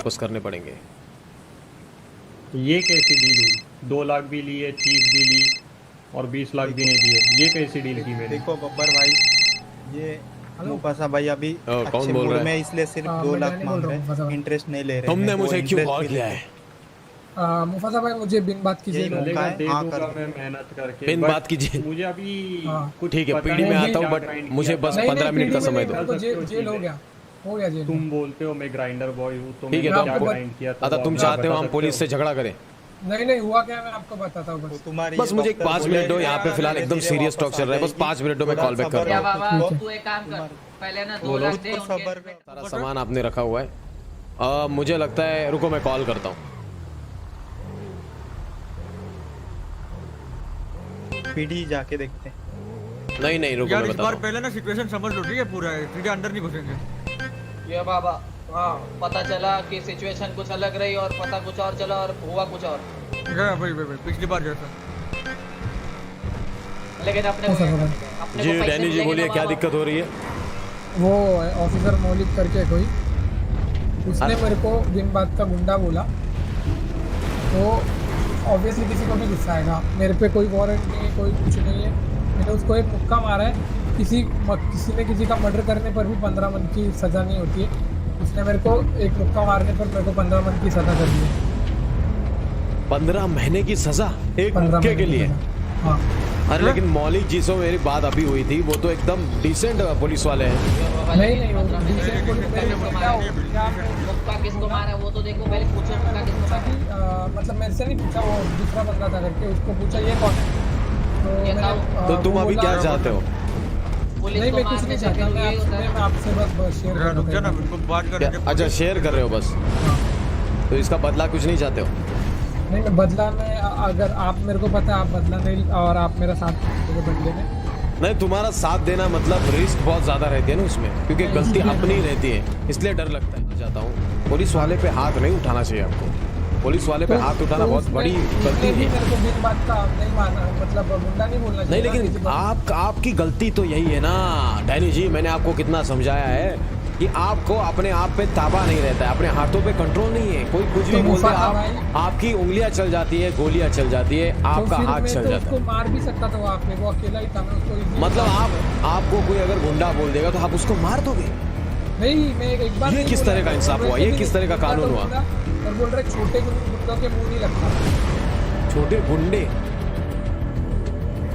वापस करने पड़ेंगे। ये कैसी डील हुई? 2 लाख भी लिए, चीज भी ली और 20 लाख भी नहीं दिए। ये कैसी डील की मैंने? देखो गब्बर भाई, ये मुफासा भाई अभी कौन अच्छे बोल मूड रहा है? में, इसलिए सिर्फ 2 लाख मांग रहे हैं, इंटरेस्ट नहीं ले रहे हैं। तुमने वो मुझे क्यों interest कॉल भी किया देते है? मुफासा भाई मुझे बिन बात कीजिए। यही मौका है, दे हाँ दूंगा कर मैं मेहनत करके। बिन बट बात कीजिए। मुझे अभी कुछ ठीक है, पता पीडी नहीं में कि आता हूँ, क्या बट grind मुझे किया बस था। 15 मिनट का समय दो। जेल हो गया, हो गया जेल। तुम बोलते हो मैं ग्राइंडर बॉय हूँ, तो ठीक है, मैंने तो क्या ग्राइंड किया था? अतः तुम आप चाहते हो बता हम सकते पुलिस से झगड़ा करें? नहीं हुआ क्या, मैं आपको बताता हूँ बस। तुम्हारी बस मुझे 5 मिनट दो, यहाँ पे फिलहाल एकदम सीरियस टॉक चल रहा है, बस 5 मिनट दो, मैं कॉल बैक कर रहा हूँ। बाबा तू एक काम कर, पहले ना 2 लाख दे उनके। सारा सामान आपने रखा हुआ है। मुझे लगता है, रुको मैं कॉल करता हूँ। पीडी जाके देखते हैं। नहीं रुको, यार मैं इस बताता बार हूँ। पहले ना सिचुएशन समझ लो, ठीक है? पूरा है, सीधे अंदर नहीं घुसेंगे। ये बाबा, हाँ पता चला कि सिचुएशन कुछ अलग रही और पता कुछ और चला और हुआ कुछ और। ठीक है भाई पिछली बार जैसा। लेकिन अपने को जी डैनी जी बोलिए, क्या दिक्कत हो रही है? वो ऑफिसर मौलिक करके कोई, उसने मेरे को बिन बात का गुंडा बोला, तो ऑब्वियसली किसी को भी गुस्सा आएगा। मेरे पे कोई वारंट नहीं है, कोई कुछ नहीं है। मैंने उसको एक मुक्का मारा है। किसी ने किसी का मर्डर करने पर भी 15 मन की सज़ा नहीं होती है। उसने मेरे को एक मुक्का मारने पर मेरे को 15 मन की सज़ा कर दी है। 15 महीने की सजा एक मुक्के के लिए? हाँ। अरे लेकिन मौलिक जी से मेरी बात अभी हुई थी, वो तो एकदम डिसेंट पुलिस वाले हैं। नहीं मुक्का किसको मारा वो तो देखो, पहले पूछो मुक्का किसको मारा। मतलब मेरे से नहीं पूछा, वो दूसरा बंदा था करके, उसको पूछा ये कौन है। तो तुम अभी क्या चाहते हो? नहीं मैं कुछ नहीं चाहता, मैं आपसे बस शेयर कर रुक जा ना, बिल्कुल बात करेंगे। अच्छा शेयर कर रहे हो बस, तो इसका बदला कुछ नहीं चाहते हो? नहीं मैं बदला में, अगर आप मेरे को पता है आप बदला नहीं और आप मेरा साथ दोगे बदले में। नहीं, तुम्हारा साथ देना मतलब रिस्क बहुत ज्यादा रहती है ना उसमें, क्योंकि गलती अपनी रहती है, इसलिए डर लगता है। चाहता हूँ पुलिस वाले पे हाथ नहीं उठाना चाहिए आपको। पुलिस वाले पे हाथ उठाना बहुत बड़ी गलती है। मेरे को बिन बात का नहीं मारना, मतलब गुंडा नहीं बोलना नहीं, लेकिन आपकी गलती तो यही है ना डैनी जी। मैंने आपको कितना समझाया है कि आपको अपने आप पे ताबा नहीं रहता है, अपने हाथों पे कंट्रोल नहीं है। कोई कुछ भी बोलता है, आपकी उंगलियां चल जाती है, गोलियां चल जाती है, आपका हाथ चल जाता है। मार भी सकता था वो, आपने वो अकेला ही था, मैं उसको मतलब आपको कोई अगर गुंडा बोल देगा तो आप उसको मार दोगे? नहीं मैं एक बार ये किस तरह का इंसाफ हुआ? ये किस तरह का कानून हुआ? और बोल रहे छोटे गुंडों के मुंह नहीं लगता। छोटे गुंडे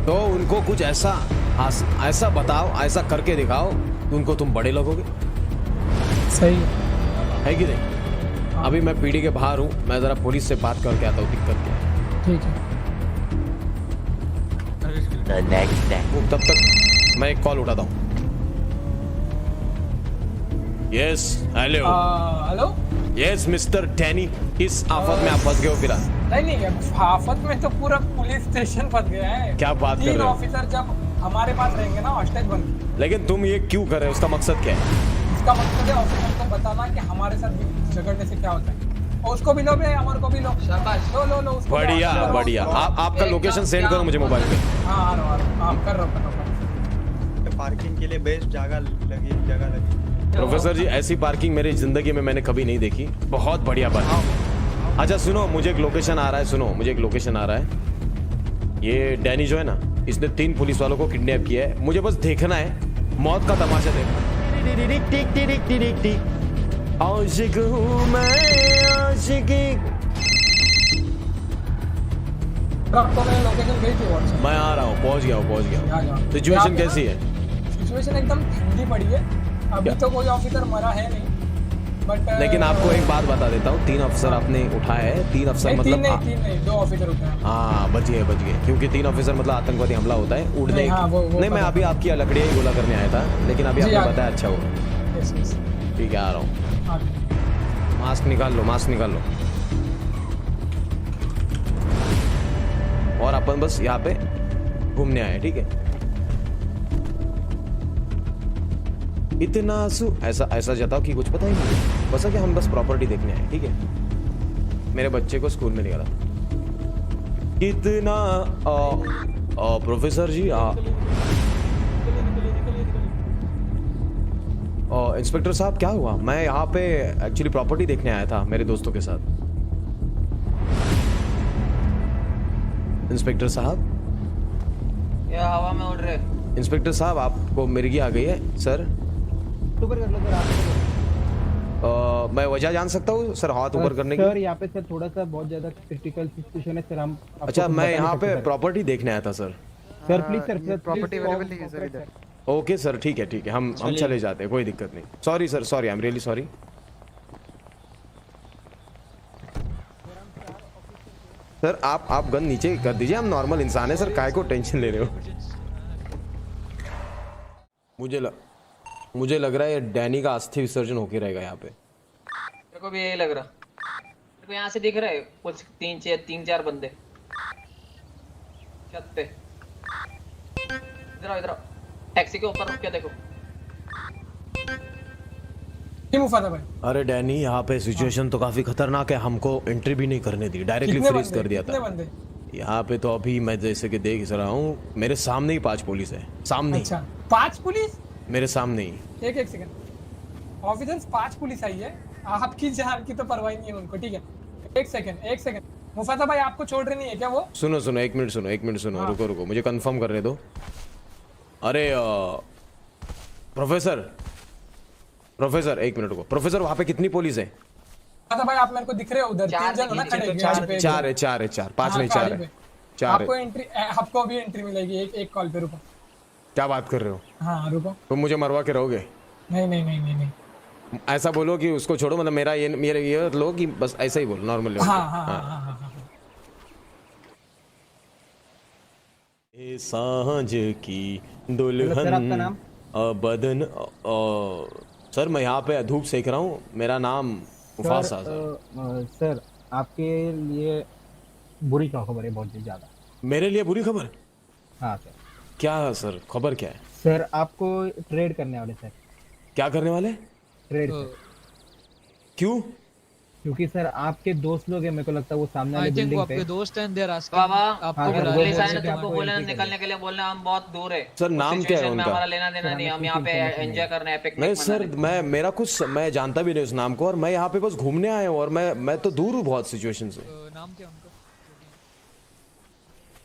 तो उनको कुछ ऐसा बताओ, ऐसा करके दिखाओ, उनको तुम बड़े लगोगे। सही है कि नहीं? अभी मैं पीडी के बाहर हूँ, मैं जरा पुलिस से बात करके आता हूँ, दिक्कत क्या है। ठीक है। तब तक मैं एक कॉल उठाता हूँ। Yes hello. Hello yes mister Danny, इस आफत में आप फंस गए हो फिर? नहीं आफत में तो पूरा पुलिस स्टेशन फंस गया है। क्या बात कर रहे हो? 3 ऑफिसर जब हमारे पास रहेंगे ना हॉस्टेज बन। लेकिन तुम ये क्यों कर रहे हो? उसका मकसद क्या है? इसका मकसद है ऑफिसर को बताना कि हमारे साथ झगड़ने से क्या होता है। और उसको भी लो, अमर को भी लो। शाबाश, लो उसको। बढ़िया। आपका लोकेशन सेंड करो मुझे मोबाइल पे। हाँ आप कर रहा हूँ। पार्किंग के लिए बेस्ट जगह लगी। प्रोफेसर जी, ऐसी पार्किंग मेरी जिंदगी में मैंने कभी नहीं देखी। बहुत बढ़िया पार्किंग। अच्छा सुनो, मुझे एक लोकेशन आ रहा है। ये डैनी जो है ना, इसने 3 पुलिस वालों को किडनैप किया है। मुझे बस देखना है, मौत का तमाशा देखना। आशिक हूँ मैं, आशिकी। मैं आ रहा हूँ, पहुँच गया। सिचुएशन कैसी है? सिचुएशन एकदम ठंडी पड़ी है। अभी तो कोई ऑफिसर मरा है नहीं, बट लेकिन आपको एक बात बता देता हूँ, 3 अफसर आपने उठाए हैं। 3 अफसर मतलब 3 नहीं 2 ऑफिसर उठाए। हाँ बच गए, क्योंकि 3 ऑफिसर मतलब आतंकवादी हमला होता है उड़ने। नहीं मैं अभी आपकी लकड़ियाँ ही गोला करने आया था, लेकिन अभी आपने बताया अच्छा हो। ठीक है, आ रहा हूँ। मास्क निकाल लो। और अपन बस यहाँ पे घूमने आए, ठीक है? इतना ऐसा जताओ कि कुछ पता ही नहीं, बस कि हम बस प्रॉपर्टी देखने आए, ठीक है? मेरे बच्चे को स्कूल में निकाला। कितना प्रोफेसर जी इंस्पेक्टर साहब क्या हुआ? मैं यहाँ पे एक्चुअली प्रॉपर्टी देखने आया था मेरे दोस्तों के साथ। इंस्पेक्टर साहब, ये हवा में उड़ रहे। इंस्पेक्टर साहब आपको मिर्गी आ गई है सर। ऊपर कर लो सर आप। मैं वजह जान सकता हूँ सर हाथ ऊपर करने सर की? यहाँ पे सर थोड़ा सा बहुत ज्यादा क्रिटिकल सिचुएशन है सर, हम आपको अच्छा, कुछ मैं बता नहीं यहाँ सकते पे सर। प्रॉपर्टी देखने आया था sir. Sir please sir property available नहीं है सर इधर। ओके सर, ठीक है, हम चले जाते हैं, कोई दिक्कत नहीं। Sorry sir, sorry, I am really sorry. Sir आप गन नीचे कर दीजिए, हम नॉर्मल इंसान है सर, काहे को टेंशन ले रहे हो? मुझे लग रहा है ये डैनी का अस्थि विसर्जन होके रहेगा यहाँ पे। मेरे को भी यही लग रहा। मेरे को यहाँ से दिख रहे कुछ तीन चार बंदे छत पे। इधर आओ, टैक्सी के ऊपर रुक के देखो। मुफादा भाई, अरे डैनी, यहाँ पे सिचुएशन तो काफी खतरनाक है, हमको एंट्री भी नहीं करने दी, डायरेक्टली फ्रीज कर दिया था। यहाँ पे तो अभी मैं जैसे कि देख रहा हूँ, मेरे सामने ही 5 पुलिस है, सामने ही। अच्छा, 5 पुलिस मेरे सामने ही। एक सेकंड ऑफिसर्स, 5 पुलिस आई है, आपकी जान की तो परवाह नहीं है उनको, ठीक है? एक सेकंड मुफादा भाई, आपको छोड़ रहे नहीं है क्या वो? सुनो, एक मिनट सुनो, हाँ। रुको, मुझे कंफर्म करने दो। अरे प्रोफेसर एक मिनट को। प्रोफेसर, वहाँ पे कितनी पुलिस है? मुफादा भाई, आप मेरे को दिख रहे हो उधर 3 जन हो ना खड़े गाड़ी पे। 4 है, 5 नहीं 4 है, 4 आपको है। एंट्री, आपको भी एंट्री मिलेगी एक कॉल पे। रुको। क्या बात कर रहे हो? हाँ रुको। तुम मुझे मरवा के रहोगे? नहीं। ऐसा बोलो कि उसको छोड़ो, मतलब मेरा ये लो कि बस ऐसा ही बोलो, नॉर्मल। हाँ। सांझ की सर, आपका नाम? दुल्हन बदन। सर मैं यहाँ पे धूप सेक रहा हूँ, मेरा नाम मुफासा। सर आपके लिए बुरी खबर है, बहुत ज्यादा। मेरे लिए बुरी खबर? हाँ सर। क्या सर, खबर क्या है? सर आपको ट्रेड करने वाले सर। क्या करने वाले? ट्रेड। क्यों? क्योंकि सर आपके दोस्त लोग हैं, मेरे को लगता है वो सामने वाली आई थिंक वो बिल्डिंग पे। आपके दोस्त हैं, दे आर आस्किंग बाबा, आपको हाँ, बुला सर, पुलिस रहे आए हैं। ना तुमको बोले ना निकलने के लिए, बोलना हम बहुत दूर है। सर, नाम क्या है में उनका? हमारा लेना देना नहीं, हम यहाँ पे एंजॉय करने हैं, पिकनिक नहीं सर, मैं जानता भी नहीं उस नाम को, और मैं यहाँ पे बस घूमने आया हूँ, और मैं तो दूर हूँ बहुत सिचुएशन से। नाम क्या उनका?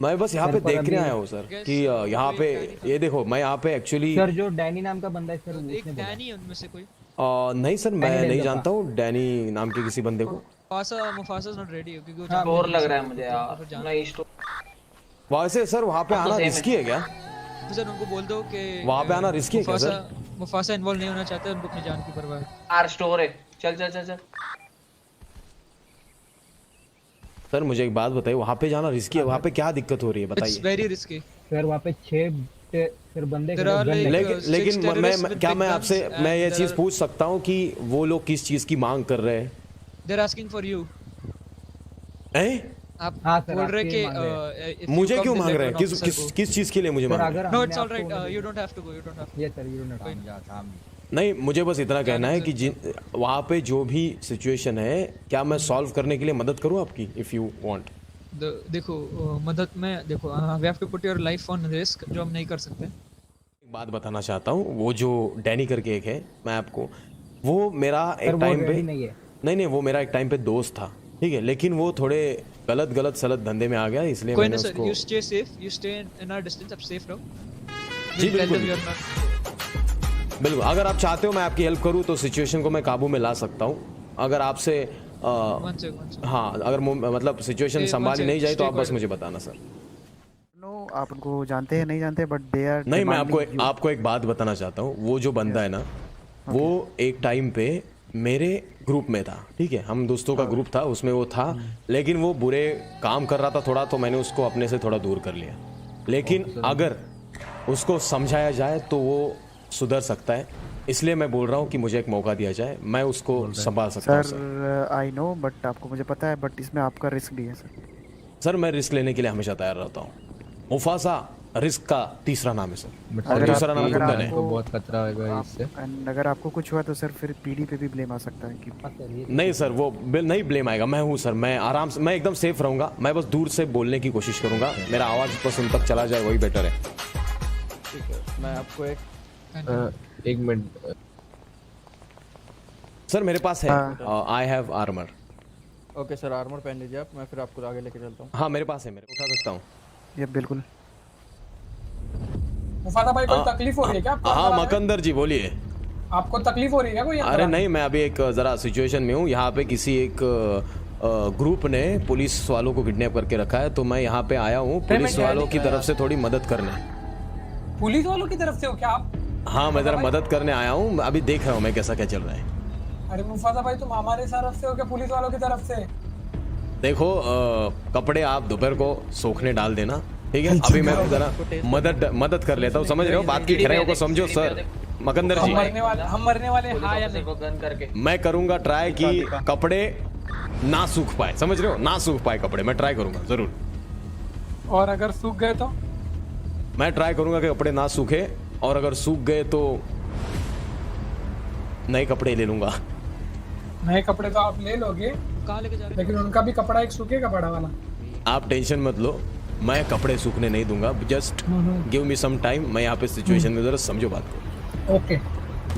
मैं बस यहाँ पे देखने आया हूँ सर कि यहाँ पे ये देखो, मैं यहाँ पे एक्चुअली। सर जो डैनी नाम का बंदा है सर, उसने एक बोला। डैनी है उनमें से कोई? नहीं सर, मैं नहीं जानता हूँ डैनी नाम के किसी बंदे को। मुफासा इज नॉट रेडी, क्योंकि वो बोर लग रहा है मुझे यार। मैं इष्ट वैसे सर वहाँ पे आना रिस्की है क्या? तो सर उनको बोल दो कि वहाँ पे आना रिस्की है क्या सर? मुफासा इन्वॉल्व नहीं होना चाहते, उनको अपनी जान की परवाह है। यार स्टोर है, चल। सर मुझे एक बात बताइए, वहाँ पे जाना रिस्की है, वहाँ पे क्या दिक्कत हो रही है इट्स बताइए? Very risky. सर वहाँ पे 6 सर बंदे There are गन like- लेके- लेकिन terrorists मैं with क्या big मैं guns आपसे and ये there चीज़ are- पूछ सकता हूँ कि वो लोग किस चीज़ की मांग कर रहे हैं? They are asking for you. हैं? आप हाँ सर, बोल रहे आपसे कि मांग रहे मुझे क्यों मांग रहे हैं? किस चीज़ के लिए मुझे सर मांग रहे हैं? अगर नो हमने इट्स ऑल आपको- right, you don't have to go, you don't have. ये सर यू डोंट नहीं, मुझे बस इतना कहना है कि वहाँ पे जो भी सिचुएशन है, क्या मैं सॉल्व करने के लिए मदद करूँ आपकी, इफ़ यू वांट? देखो मदद में देखो, we have to put your life on risk, जो हम नहीं कर सकते। एक बात बताना चाहता हूँ, वो जो डैनी करके एक है, मैं आपको, वो मेरा एक वो टाइम पे ready नहीं है। नहीं, वो मेरा एक टाइम पे दोस्त था, ठीक है, लेकिन वो थोड़े गलत सलत धंधे में आ गया, इसलिए कोई मैंने ना सर, उसको। You stay safe, you stay in our distance, आप सेफ रहो। जी बिल्कुल, अगर आप चाहते हो मैं आपकी हेल्प करूँ तो सिचुएशन को मैं काबू में ला सकता हूँ। अगर आपसे हाँ, अगर मतलब सिचुएशन संभाली नहीं जाए तो आप बस मुझे बताना सर। नो, आप उनको जानते हैं नहीं जानते, बट दे आर नहीं, मैं आपको एक बात बताना चाहता हूँ। वो जो बंदा है ना, वो एक टाइम पे मेरे ग्रुप में था, ठीक है, हम दोस्तों का ग्रुप था, उसमें वो था, लेकिन वो बुरे काम कर रहा था थोड़ा, तो मैंने उसको अपने से थोड़ा दूर कर लिया। लेकिन अगर उसको समझाया जाए तो वो सुधर सकता है, इसलिए मैं बोल रहा हूँ कि मुझे एक मौका दिया जाए, मैं उसको संभाल सकता हूँ सर। आई नो, बट आपको मुझे पता है, बट इसमें आपका रिस्क भी है सर। सर मैं रिस्क लेने के लिए हमेशा तैयार रहता हूँ। मुफासा रिस्क का तीसरा नाम है सर, और अगर दूसरा नाम कुंदन है। बहुत खतरा होगा इससे। एंड अगर आपको कुछ हुआ तो सर फिर पीडी पे भी ब्लेम आ सकता है कि नहीं सर, वो नहीं ब्लेम आएगा, मैं हूँ सर, मैं आराम से, मैं एकदम सेफ रहूंगा, मैं बस दूर से बोलने की कोशिश करूंगा, मेरा आवाज़ बस उन तक चला जाए, वही बेटर है। ठीक है, मैं आपको एक मिनट सर मेरे पास है, हाँ। I have armour. Okay sir, armour पहन लीजिए आप, मैं फिर आपको आगे लेके चलता हूँ। हाँ मेरे पास है, मेरे उठा सकता हूँ। ये बिल्कुल। मुफादा भाई कोई तकलीफ हो रही है क्या आपको? हाँ अंदर आने मकंदर जी बोलिए। में? आपको तकलीफ हो रही है क्या कोई? अंदर अरे आने में? नहीं, मैं अभी एक ज़रा सिचुएशन में हूँ। यहाँ पे किसी एक ग्रुप ने पुलिस वालों को किडनैप करके रखा है, तो मैं यहाँ पे आया हूँ पुलिस वालों की तरफ से थोड़ी मदद करने। पुलिस वालों की तरफ से हो क्या आप? हाँ मैं ज़रा मदद करने आया हूँ, अभी देख रहा हूँ मैं कैसा क्या चल रहा है। अरे मुफादा भाई तुम हमारे तरफ से हो क्या पुलिस वालों की तरफ से? देखो कपड़े आप दोपहर को सूखने डाल देना, ठीक है? अभी मैं ज़रा मदद कर लेता हूँ, समझ रहे हो बात की गहराइयों को समझो सर। मकंदर जी हम मरने वाले हाँ या नहीं? को गन करके मैं करूंगा ट्राई कि कपड़े ना सूख पाए, समझ रहे हो, ना सूख पाए कपड़े, मैं ट्राई करूंगा जरूर। और अगर सूख गए तो? मैं ट्राई करूंगा कि कपड़े ना सूखे, और अगर सूख गए तो नए कपड़े ले लूंगा। नए कपड़े तो आप ले लोगे, कहाँ लेके जा रहे लेकिन उनका भी कपड़ा एक सूखेगा बड़ा वाला। आप टेंशन मत लो, मैं कपड़े सूखने नहीं दूंगा, just give me some time. मैं यहाँ पे सिचुएशन में जरा समझो बात को। ओके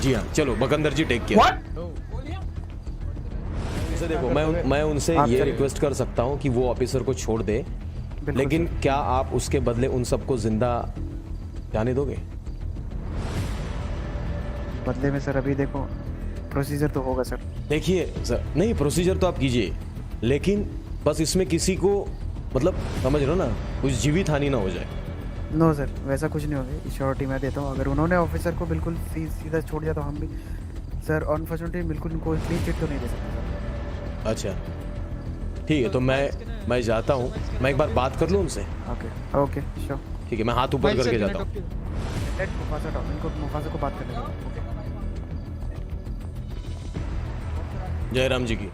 जी हाँ चलो मकंदर जी टेक केयर। व्हाट? वैसे देखो मैं उनसे आप ये चलिए। रिक्वेस्ट कर सकता हूँ कि वो ऑफिसर को छोड़ दे, बिल्कुल लेकिन क्या आप उसके बदले उन सबको जिंदा जाने दोगे? बदले में सर अभी देखो प्रोसीजर तो होगा सर। देखिए सर, नहीं प्रोसीजर तो आप कीजिए, लेकिन बस इसमें किसी को मतलब समझ रहे हो ना, कुछ जीवित हानि ना हो जाए। नो सर, वैसा कुछ नहीं होगा, श्योरिटी मैं देता हूँ। अगर उन्होंने ऑफिसर को बिल्कुल सीधा छोड़ दिया तो हम भी सर अनफॉर्चुनेटली बिल्कुल कोई क्लीन चिट तो नहीं दे सकते सर। अच्छा ठीक है, तो मैं जाता हूँ, मैं एक बार बात कर लूँ उनसे। Okay okay sure. ठीक है, मैं हाथ ऊपर करके जाता हूँ। लेट मुफासा टॉक, इनको मुफासा को बात करने दो। ओके जय राम जी की।